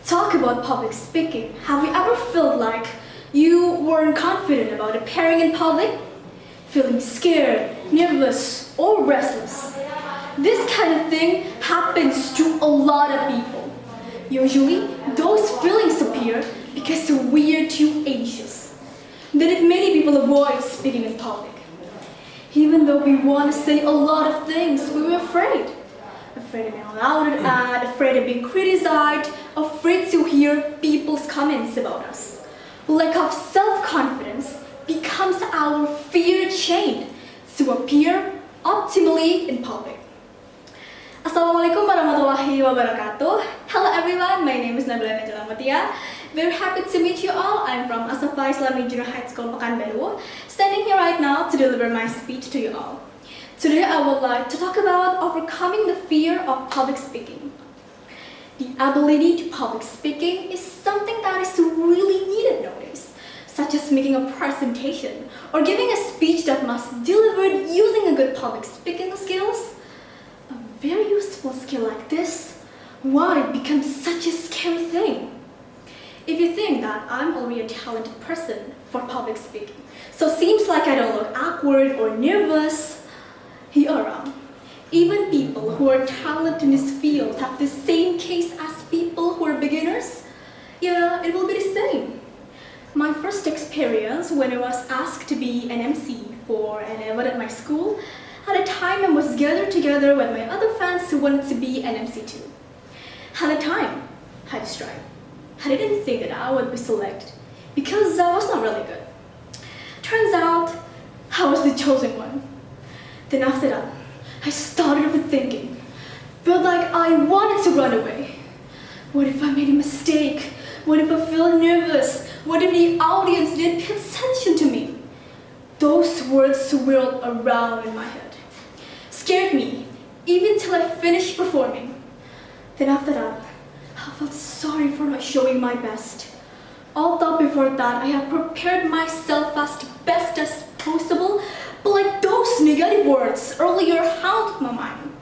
Talk about public speaking. Have you ever felt like you weren't confident about appearing in public? Feeling scared, nervous, or restless? This kind of thing happens to a lot of people. Usually, those feelings appear because we are too anxious. That many people avoid speaking in public. Even though we want to say a lot of things, we were afraid. Afraid of being allowed at, afraid of being criticized, afraid to hear people's comments about us. Lack of self-confidence becomes our fear chain to appear optimally in public. Assalamualaikum warahmatullahi wabarakatuh. Hello everyone, my name is Nabila and Mutia. Very happy to meet you all. I'm from As-Shofa Islamic Junior High School, Pekanbaru, standing here right now to deliver my speech to you all. Today I would like to talk about overcoming the fear of public speaking. The ability to public speaking is something that is really needed nowadays, such as making a presentation or giving a speech that must be delivered using a good public speaking skills. A very useful skill like this, why it becomes such a scary thing? If you think that I'm already a talented person for public speaking, so seems like I don't look awkward or nervous, you are wrong. Even people who are talented in this field have the same case as people who are beginners. Yeah, it will be the same. My first experience when I was asked to be an MC for an event at my school, at a time I was gathered together with my other friends who wanted to be an MC too. At a time, I just tried. I didn't think that I would be selected because I was not really good. Turns out, I was the chosen one. Then after that, I started overthinking. Felt like I wanted to run away. What if I made a mistake? What if I felt nervous? What if the audience didn't pay attention to me? Those words swirled around in my head. Scared me, even till I finished performing. Then after that, I felt sorry for not showing my best. Although before that, I had prepared myself as best as possible, but like those negative words earlier haunted my mind.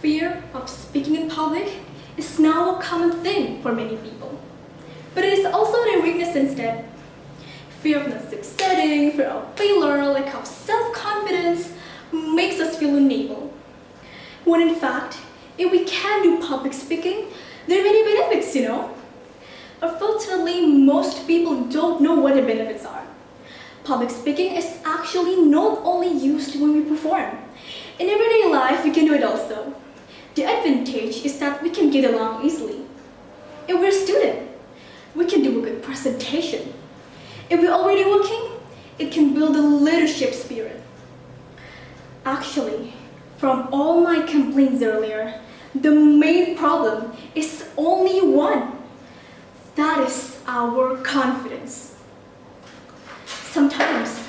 Fear of speaking in public is now a common thing for many people. But it is also their weakness instead. Fear of not succeeding, fear of failure, lack of self-confidence makes us feel unable. When in fact, if we can do public speaking, there are many benefits, you know. Unfortunately, most people don't know what the benefits are. Public speaking is actually not only used when we perform. In everyday life, we can do it also. The advantage is that we can get along easily. If we're a student, we can do a good presentation. If we're already working, it can build a leadership spirit. Actually, from all my complaints earlier, the main problem is only one. That is our confidence. Sometimes,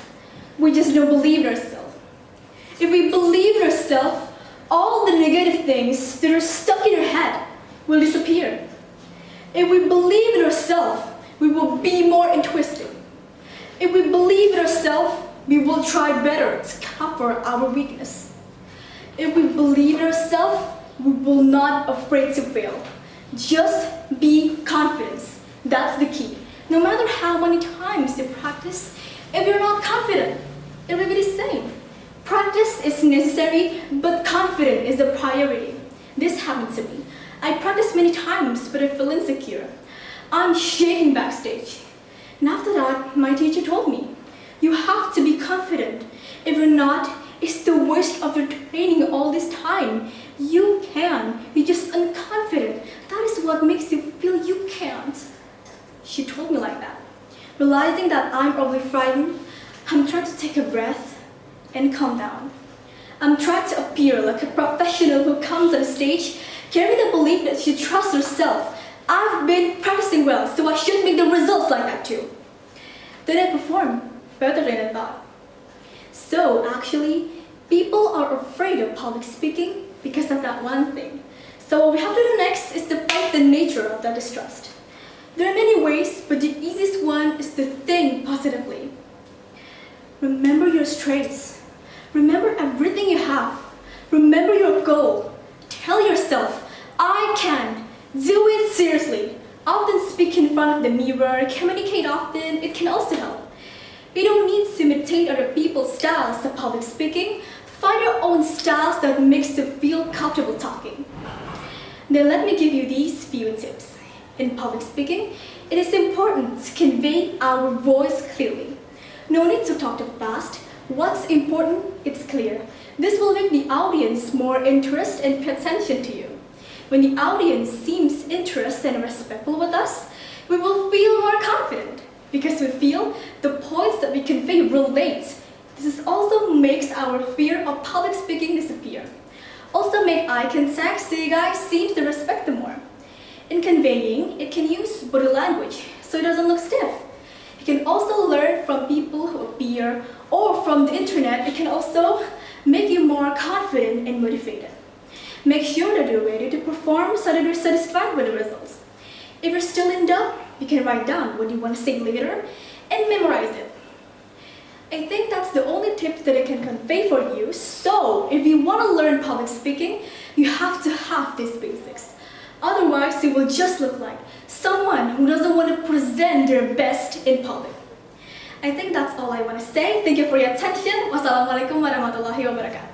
we just don't believe in ourselves. If we believe in ourselves, all the negative things that are stuck in our head will disappear. If we believe in ourselves, we will be more enthusiastic. If we believe in ourselves, we will try better to cover our weakness. If we believe in ourselves, we will not afraid to fail. Just be confident. That's the key. No matter how many times you practice, if you're not confident, it will be the same. Practice is necessary, but confidence is the priority. This happened to me. I practiced many times, but I feel insecure. I'm shaking backstage. And after that, my teacher told me, you have to be confident. If you're not, it's the waste of your training all this time. You can. You're just unconfident. That is what makes you feel you can't. She told me like that. Realizing that I'm probably frightened, I'm trying to take a breath and calm down. I'm trying to appear like a professional who comes on stage carrying the belief that she trusts herself. I've been practicing well, so I should make the results like that too. Then I perform better than I thought. So actually, people are afraid of public speaking because of that one thing. So what we have to do next is to fight the nature of that distrust. There are many ways, but the easiest one is to think positively. Remember your strengths. Remember everything you have. Remember your goal. Tell yourself, I can do it seriously, often speak in front of the mirror, communicate often, it can also help. You don't need to imitate other people's styles of public speaking. Find your own styles that makes you feel comfortable talking. Then let me give you these few tips. In public speaking, it is important to convey our voice clearly. No need to talk too fast. What's important, it's clear. This will make the audience more interested and pay attention to you. When the audience seems interested and respectful with us, we will feel more confident because we feel the points that we convey relate. This also makes our fear of public speaking disappear. Also make eye contact so you guys seem to respect them more. In conveying, it can use body language so it doesn't look stiff. You can also learn from people who appear or from the internet. It can also make you more confident and motivated. Make sure that you're ready to perform so that you're satisfied with the results. If you're still in doubt, you can write down what you want to say later and memorize it. I think that's the only tip that I can convey for you. So, if you want to learn public speaking, you have to have these basics. Otherwise, you will just look like someone who doesn't want to present their best in public. I think that's all I want to say. Thank you for your attention. Wassalamualaikum warahmatullahi wabarakatuh.